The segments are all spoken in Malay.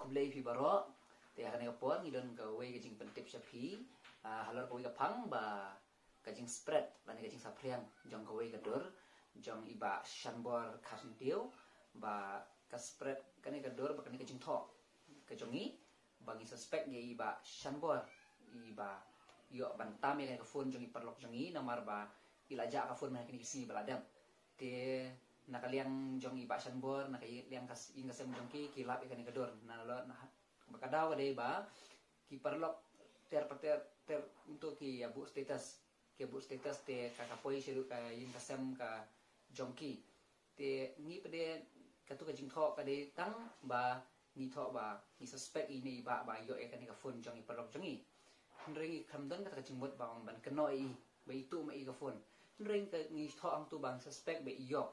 khablei phi baro te akan ka pon ngidon ka wei ka jing pentip syapi halor ka wei ka pang ba ka jing spread bani ka jing sapriang jong ka wei ka dor jong iba shanbor khasintiu ba ka spread kani ka dor ba kani ka jing tho ka jongi bangi suspect ge iba shanbor iba yo bantam ya ka phone jong iparlok jongi namar ba ilaja ka phone ma kini si baladam te nakaliang jong iba shanbor nakaliang kas ingasem jong ki kilap ikan ka dor na lo na bakadaw ka ba ki parlok ter untuk ki abu status te kakapoi shiru ka yin kasem ka jongki te ni pede katu ka jingtho ka de tang ba ni tho ba ni suspect ini ba yo e kan ka phone jong parlok jongi ring khamdan ka jingmot ba ang ban kanoi ba itu ma i ka phone ring ka ni tho ang tu bang suspect ba yo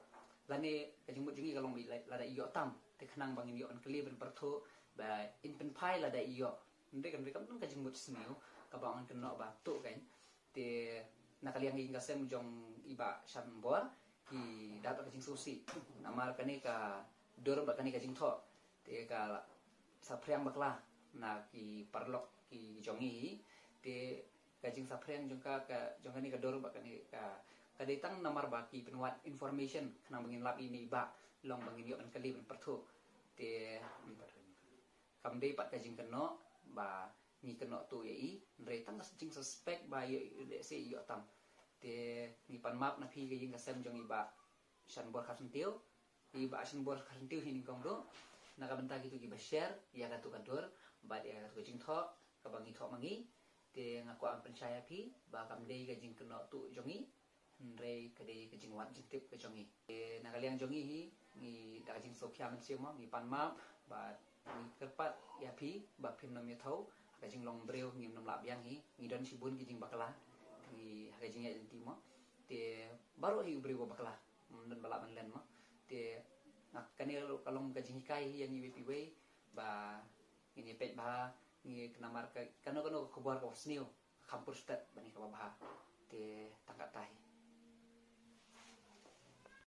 lane ka jingmot jongi ka long bi la da yo tam te khnang bang yo an kli ben partho ba in pen pai la da yo ndre kan kam ka jingmot sniu ka bang an kno ba tu kan te nakaliang ing kasem jong iba shanbor ki dapat kajing susi namar kani ka dor ba kani kajing tho te ka sapriang bakla na ki parlok ki jongi te kajing sapriang jong ka jong kani ka dor ba kani ka kaditang namar ba ki penwat information kana bangin lab ini ba long bangin yo an kali ben perthu te kam dei pat kajing keno ba ni keno tu ye re tang jing suspect ba yo de se yo tam te ni pan map na phi ge kasem jong iba shanbor khasentiu iba shanbor khasentiu hin kong do na ka benta gitu ki ba share ya ka tu ka dor ba dia ka jing tho ka bangi tho mangi te ngaku am percaya phi ba kam dei ga jing keno tu jongi re ka dei ka jing wat jing tip ka jongi te na kaliang jongi hi ni da jing so khya man siu ma ni pan map ba ni kerpat ya phi ba phin nam ye thau ka jing long breu ngim nam lap yang hi ni don sibun ki jing bakala di hagajingnya intimo te baru hi ubri bakla dan balak len ma te nak kani kalong gajing kai yang iwi piwe ba ini pet ba ni kenamar ka kano kano kubar ko sniu kampur stat bani ka ba te tangkat tai